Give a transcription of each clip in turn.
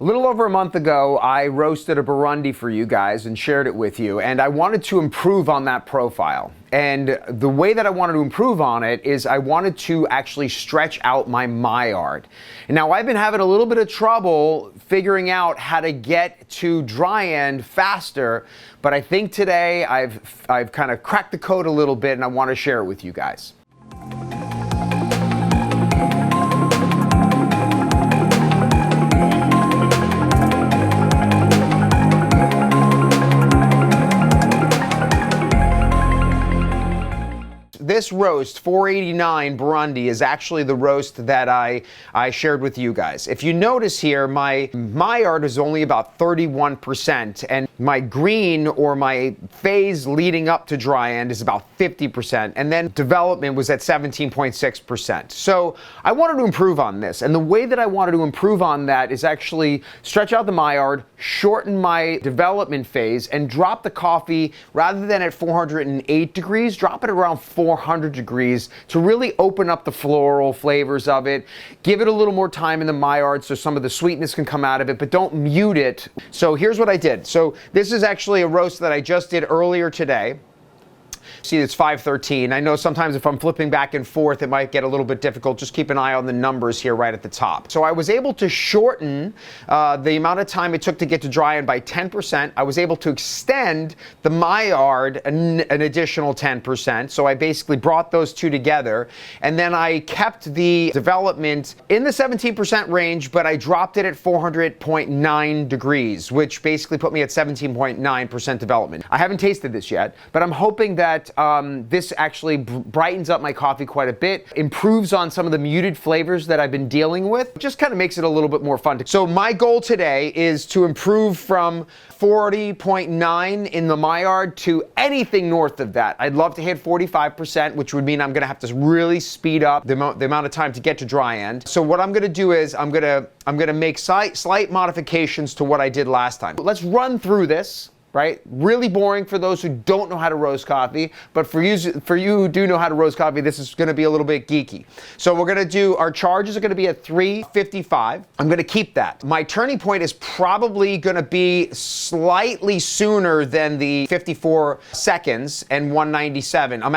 A little over a month ago, I roasted a Burundi for you guys and shared it with you, and I wanted to improve on that profile. And the way that I wanted to improve on it is I wanted to actually stretch out my Maillard. And now I've been having a little bit of trouble figuring out how to get to dry end faster, but I think today I've kind of cracked the code a little bit and I want to share it with you guys. This roast, 489 Burundi, is actually the roast that I shared with you guys. If you notice here, my Maillard is only about 31%, and my green, or my phase leading up to dry end, is about 50%, and then development was at 17.6%. So I wanted to improve on this, and the way that I wanted to improve on that is actually stretch out the Maillard, shorten my development phase, and drop the coffee, rather than at 408 degrees, drop it around 400 degrees to really open up the floral flavors of it. Give it a little more time in the Maillard so some of the sweetness can come out of it, but don't mute it. So here's what I did. So this is actually a roast that I just did earlier today. See, it's 5:13. I know sometimes if I'm flipping back and forth, it might get a little bit difficult. Just keep an eye on the numbers here right at the top. So I was able to shorten the amount of time it took to get to dry end by 10%. I was able to extend the Maillard an additional 10%. So I basically brought those two together. And then I kept the development in the 17% range, but I dropped it at 400.9 degrees, which basically put me at 17.9% development. I haven't tasted this yet, but I'm hoping that this actually brightens up my coffee quite a bit, improves on some of the muted flavors that I've been dealing with, just kind of makes it a little bit more fun. So my goal today is to improve from 40.9 in the Maillard to anything north of that. I'd love to hit 45%, which would mean I'm going to have to really speed up the amount of time to get to dry end. So what I'm going to do is I'm going to make slight modifications to what I did last time. Let's run through this. Right? Really boring for those who don't know how to roast coffee, but for you who do know how to roast coffee, this is going to be a little bit geeky. So we're going to do, our charges are going to be at 355. I'm going to keep that. My turning point is probably going to be slightly sooner than the 54 seconds and 197. I'm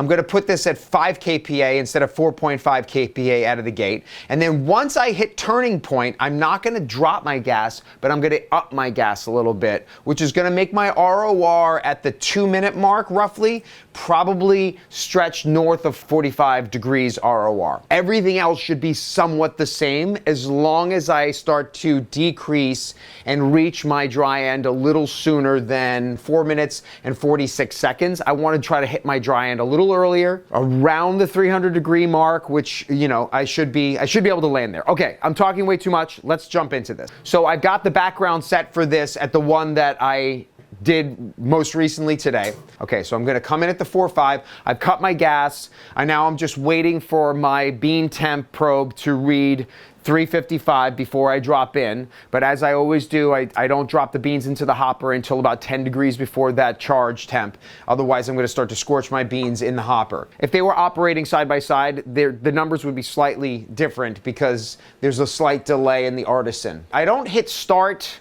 going to put this at 5 kPa instead of 4.5 kPa out of the gate. And then once I hit turning point, I'm not going to drop my gas, but I'm going to up my gas a little bit, which is going to make my ROR at the 2-minute mark, roughly, probably stretch north of 45 degrees ROR. Everything else should be somewhat the same as long as I start to decrease and reach my dry end a little sooner than 4 minutes and 46 seconds. I want to try to hit my dry end a little earlier, around the 300 degree mark, which, you know, I should be able to land there. Okay, I'm talking way too much. Let's jump into this. So I've got the background set for this at the one that I did most recently today. Okay, so I'm going to come in at the 4.5. I've cut my gas. I'm just waiting for my bean temp probe to read 355 before I drop in. But as I always do, I don't drop the beans into the hopper until about 10 degrees before that charge temp. Otherwise, I'm going to start to scorch my beans in the hopper. If they were operating side by side, the numbers would be slightly different because there's a slight delay in the Artisan. I don't hit start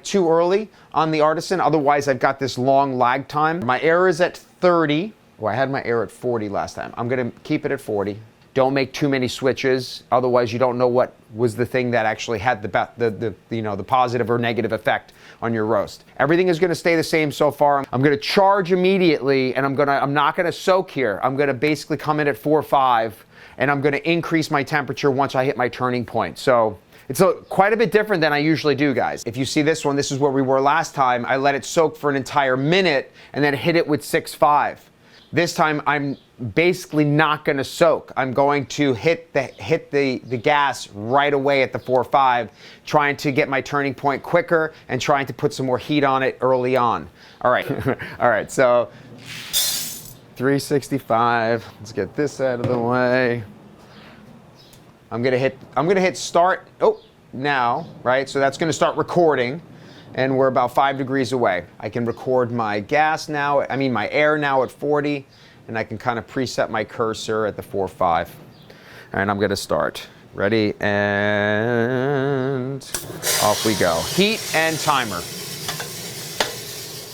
too early on the Artisan, otherwise I've got this long lag time. My error is at 30. Oh, I had my error at 40 last time. I'm gonna keep it at 40. Don't make too many switches, otherwise you don't know what was the thing that actually had the positive or negative effect on your roast. Everything is gonna stay the same so far. I'm gonna charge immediately, and I'm not gonna soak here. I'm gonna basically come in at 4.5, and I'm gonna increase my temperature once I hit my turning point. So it's quite a bit different than I usually do, guys. If you see this one, this is where we were last time. I let it soak for an entire minute and then hit it with 6.5. This time, I'm basically not going to soak. I'm going to hit the gas right away at the 4.5, trying to get my turning point quicker and trying to put some more heat on it early on. All right, all right. So 365. Let's get this out of the way. I'm gonna hit start now, right? So that's gonna start recording, and we're about 5 degrees away. I can record my my air now at 40, and I can kind of preset my cursor at the 4.5. And I'm gonna start. Ready, and Off we go. Heat and timer.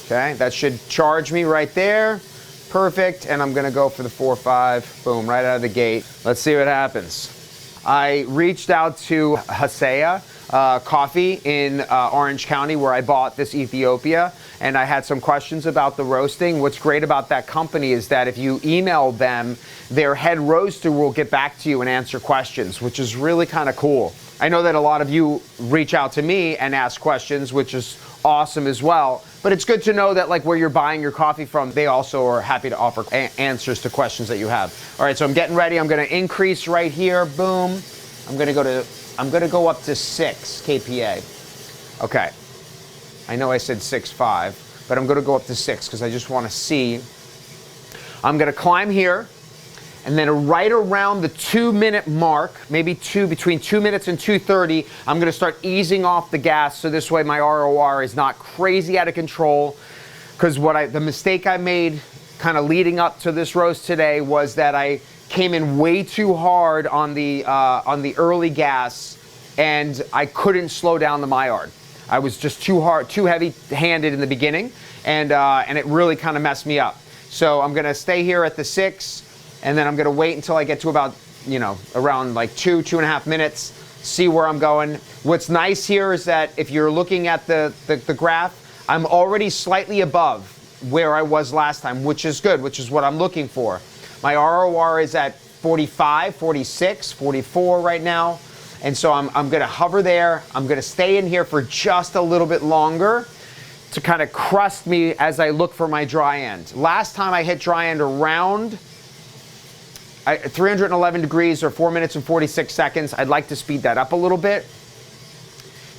Okay, that should charge me right there. Perfect, and I'm gonna go for the 4-5. Boom, right out of the gate. Let's see what happens. I reached out to Hasea Coffee in Orange County, where I bought this Ethiopia, and I had some questions about the roasting. What's great about that company is that if you email them, their head roaster will get back to you and answer questions, which is really kind of cool. I know that a lot of you reach out to me and ask questions, which is awesome as well. But it's good to know that, like, where you're buying your coffee from, they also are happy to offer answers to questions that you have. All right, so I'm getting ready. I'm going to increase right here. Boom. I'm going to go up to 6 kPa. Okay. I know I said 6.5, but I'm going to go up to 6 because I just want to see. I'm going to climb here. And then right around the 2-minute mark, maybe between 2 minutes and 2:30, I'm gonna start easing off the gas, so this way my ROR is not crazy out of control. Because the mistake I made kind of leading up to this roast today was that I came in way too hard on the early gas, and I couldn't slow down the Maillard. I was just too heavy-handed in the beginning, and it really kind of messed me up. So I'm gonna stay here at the 6. And then I'm gonna wait until I get to about, around like 2.5 minutes, see where I'm going. What's nice here is that if you're looking at the graph, I'm already slightly above where I was last time, which is good, which is what I'm looking for. My ROR is at 45, 46, 44 right now. And so I'm gonna hover there. I'm gonna stay in here for just a little bit longer to kind of crust me as I look for my dry end. Last time I hit dry end around 311 degrees or 4 minutes and 46 seconds. I'd like to speed that up a little bit.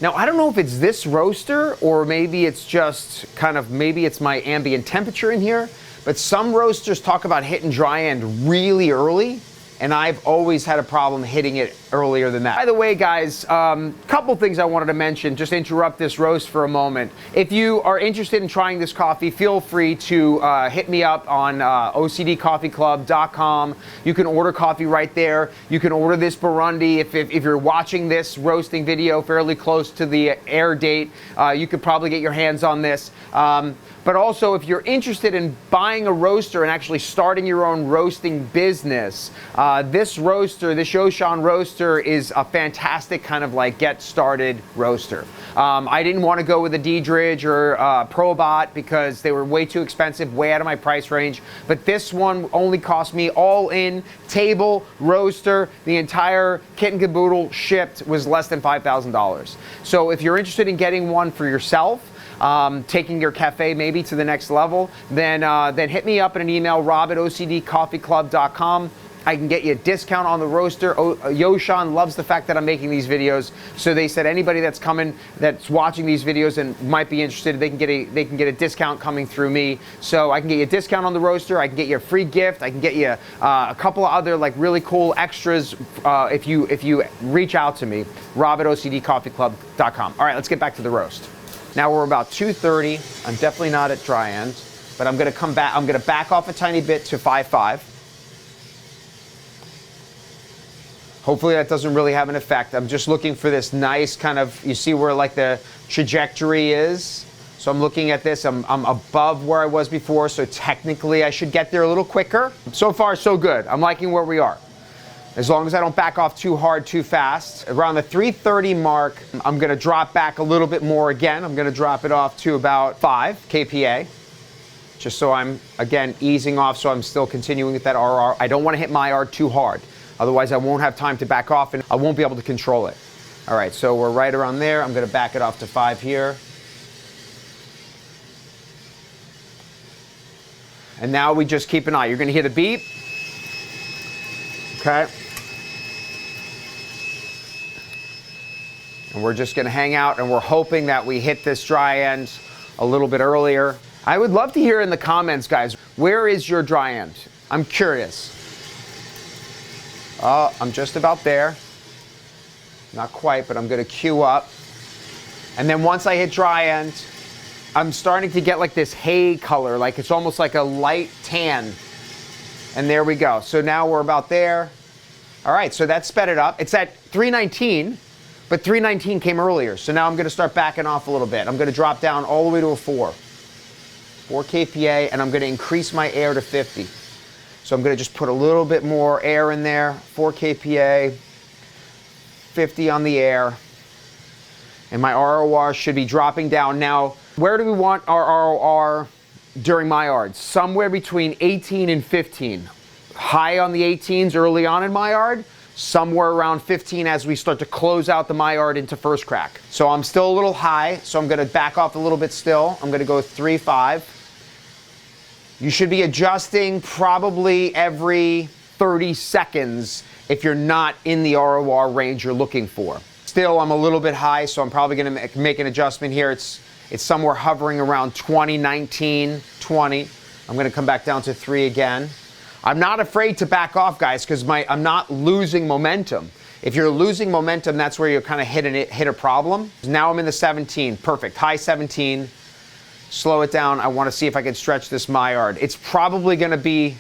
Now, I don't know if it's this roaster or maybe it's just maybe it's my ambient temperature in here, but some roasters talk about hitting dry end really early, and I've always had a problem hitting it earlier than that. By the way, guys, couple things I wanted to mention, just interrupt this roast for a moment. If you are interested in trying this coffee, feel free to hit me up on ocdcoffeeclub.com. You can order coffee right there. You can order this Burundi. If you're watching this roasting video fairly close to the air date, you could probably get your hands on this. But also, if you're interested in buying a roaster and actually starting your own roasting business, this roaster, this Yoshan roaster, is a fantastic kind of like get started roaster. I didn't want to go with a Diedrich or Probot because they were way too expensive, way out of my price range. But this one only cost me all in, table, roaster, the entire kit and caboodle shipped was less than $5,000. So if you're interested in getting one for yourself, taking your cafe maybe to the next level, then hit me up in an email, rob@ocdcoffeeclub.com. I can get you a discount on the roaster. Yoshan loves the fact that I'm making these videos, so they said anybody that's watching these videos and might be interested, they can get a discount coming through me. So I can get you a discount on the roaster. I can get you a free gift. I can get you a couple of other like really cool extras if you reach out to me. rob@ocdcoffeeclub.com. All right, let's get back to the roast. Now we're about 2:30. I'm definitely not at dry end, but I'm gonna come back. I'm gonna back off a tiny bit to 5.5. Hopefully that doesn't really have an effect. I'm just looking for this nice kind of, you see where like the trajectory is? So I'm looking at this, I'm above where I was before, so technically I should get there a little quicker. So far, so good. I'm liking where we are. As long as I don't back off too hard, too fast. Around the 3:30 mark, I'm gonna drop back a little bit more again. I'm gonna drop it off to about 5 kPa. Just so I'm, again, easing off, so I'm still continuing with that RR. I don't wanna hit my R too hard. Otherwise, I won't have time to back off and I won't be able to control it. All right, so we're right around there. I'm gonna back it off to 5 here. And now we just keep an eye. You're gonna hear the beep. Okay. And we're just gonna hang out and we're hoping that we hit this dry end a little bit earlier. I would love to hear in the comments, guys, where is your dry end? I'm curious. Oh, I'm just about there. Not quite, but I'm gonna queue up. And then once I hit dry end, I'm starting to get like this hay color, like it's almost like a light tan. And there we go. So now we're about there. All right, so that sped it up. It's at 319, But 319 came earlier, so now I'm gonna start backing off a little bit. I'm gonna drop down all the way to a 4 kPa, and I'm gonna increase my air to 50. So I'm gonna just put a little bit more air in there, 4 kPa, 50 on the air, and my ROR should be dropping down. Now, where do we want our ROR during Maillard? Somewhere between 18 and 15. High on the 18s early on in Maillard, somewhere around 15 as we start to close out the Maillard into first crack. So I'm still a little high, so I'm gonna back off a little bit still. I'm gonna go 3.5. You should be adjusting probably every 30 seconds if you're not in the ROR range you're looking for. Still, I'm a little bit high, so I'm probably gonna make an adjustment here. It's somewhere hovering around 20, 19, 20. I'm gonna come back down to 3 again. I'm not afraid to back off, guys, because I'm not losing momentum. If you're losing momentum, that's where you're kind of hit a problem. Now I'm in the 17, perfect, high 17. Slow it down. I want to see if I can stretch this Maillard. It's probably going to be,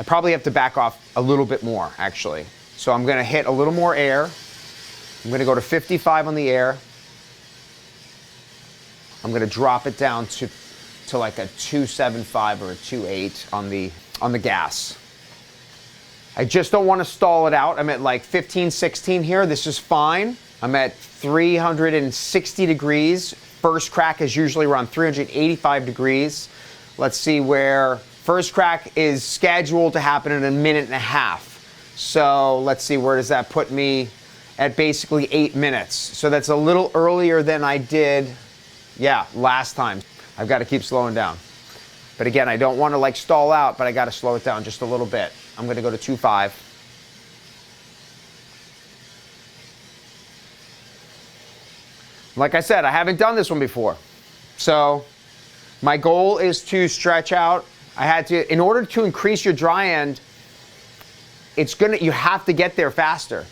I probably have to back off a little bit more, actually. So I'm going to hit a little more air. I'm going to go to 55 on the air. I'm going to drop it down to like a 2.75 or a 2.8 on the gas. I just don't want to stall it out. I'm at like 15, 16 here. This is fine. I'm at 360 degrees. First crack is usually around 385 degrees. Let's see where first crack is scheduled to happen in a minute and a half. So let's see, where does that put me? At basically 8 minutes. So that's a little earlier than I did, last time. I've got to keep slowing down. But again, I don't want to like stall out, but I got to slow it down just a little bit. I'm going to go to 2.5. Like I said, I haven't done this one before. So my goal is to stretch out. In order to increase your dry end, you have to get there faster.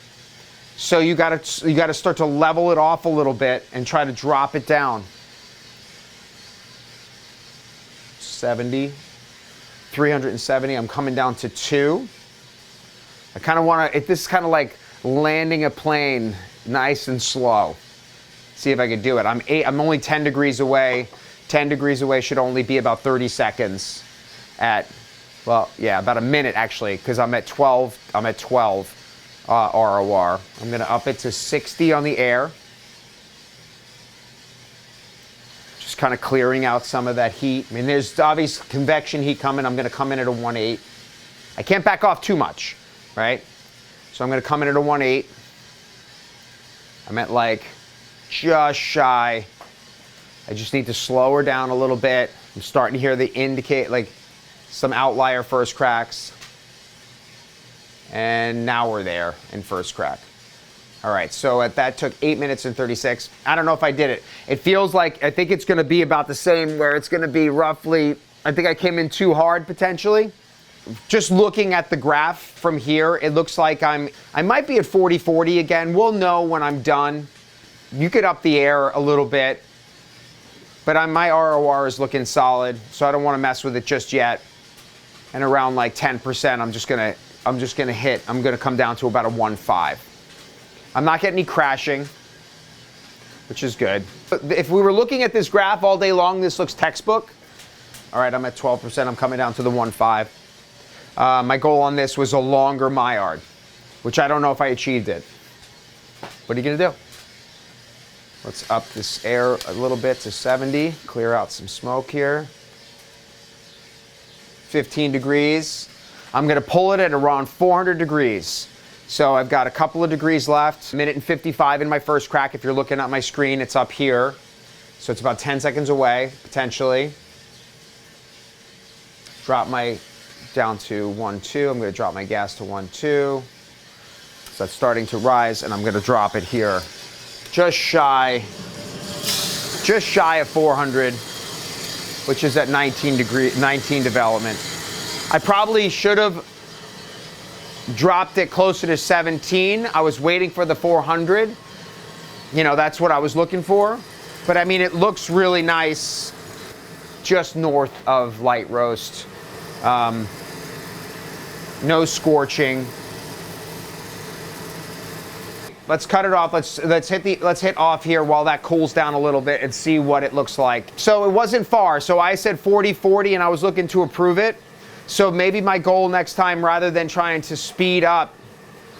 So you got to start to level it off a little bit and try to drop it down. 70, 370, I'm coming down to 2. I kind of want to, this is kind of like landing a plane nice and slow. See if I can do it. I'm only 10 degrees away. 10 degrees away should only be about 30 seconds at, about a minute actually, because I'm at 12 ROR. I'm going to up it to 60 on the air. Just kind of clearing out some of that heat. I mean, there's obvious convection heat coming. I'm going to come in at a 1.8. I can't back off too much, right? So I'm going to come in at a 1.8. I'm at like just shy. I just need to slow her down a little bit. I'm starting to hear the indicate like some outlier first cracks. And now we're there in first crack. All right, so that took 8 minutes and 36. I don't know if I did it. It feels like, I think it's gonna be about the same, where it's gonna be roughly, I think I came in too hard potentially. Just looking at the graph from here, it looks like I might be at 40-40 again. We'll know when I'm done. You could up the air a little bit, but my ROR is looking solid, so I don't wanna mess with it just yet. And around like 10%, I'm gonna come down to about a 1.5. I'm not getting any crashing, which is good. But if we were looking at this graph all day long, this looks textbook. All right, I'm at 12%, I'm coming down to the 1.5. My goal on this was a longer Maillard, which I don't know if I achieved it. What are you gonna do? Let's up this air a little bit to 70, clear out some smoke here. 15 degrees. I'm gonna pull it at around 400 degrees. So I've got a couple of degrees left. Minute and 55 in my first crack. If you're looking at my screen, it's up here. So it's about 10 seconds away, potentially. Drop my down to 1.2. I'm gonna drop my gas to 1.2. So that's starting to rise, and I'm gonna drop it here. Just shy of 400, which is at 19 development. I probably should have dropped it closer to 17. I was waiting for the 400. You know, that's what I was looking for. But I mean, it looks really nice just north of light roast. No scorching. Let's cut it off. Let's hit off here while that cools down a little bit and see what it looks like. So it wasn't far. So I said 40-40 and I was looking to improve it. So maybe my goal next time, rather than trying to speed up,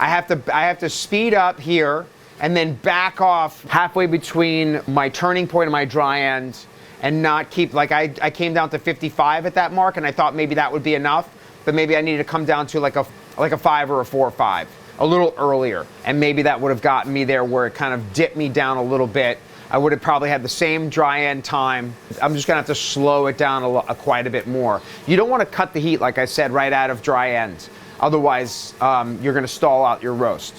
I have to speed up here and then back off halfway between my turning point and my dry end, and not keep, like I came down to 55 at that mark and I thought maybe that would be enough, but maybe I needed to come down to like a 5 or a 4 or 5 a little earlier, and maybe that would have gotten me there where it kind of dipped me down a little bit. I would have probably had the same dry end time. I'm just gonna have to slow it down quite a bit more. You don't wanna cut the heat, like I said, right out of dry end. Otherwise, you're gonna stall out your roast.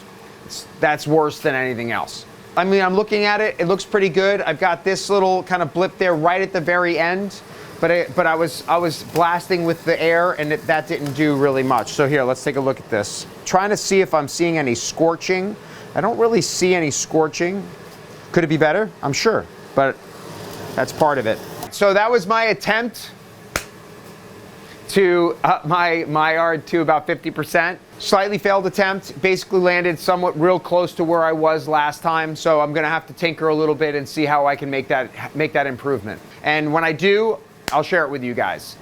That's worse than anything else. I mean, I'm looking at it, it looks pretty good. I've got this little kind of blip there right at the very end, but I was blasting with the air and that didn't do really much. So here, let's take a look at this. Trying to see if I'm seeing any scorching. I don't really see any scorching. Could it be better? I'm sure, but that's part of it. So that was my attempt to up my Maillard to about 50%. Slightly failed attempt, basically landed somewhat real close to where I was last time, so I'm gonna have to tinker a little bit and see how I can make that improvement. And when I do, I'll share it with you guys.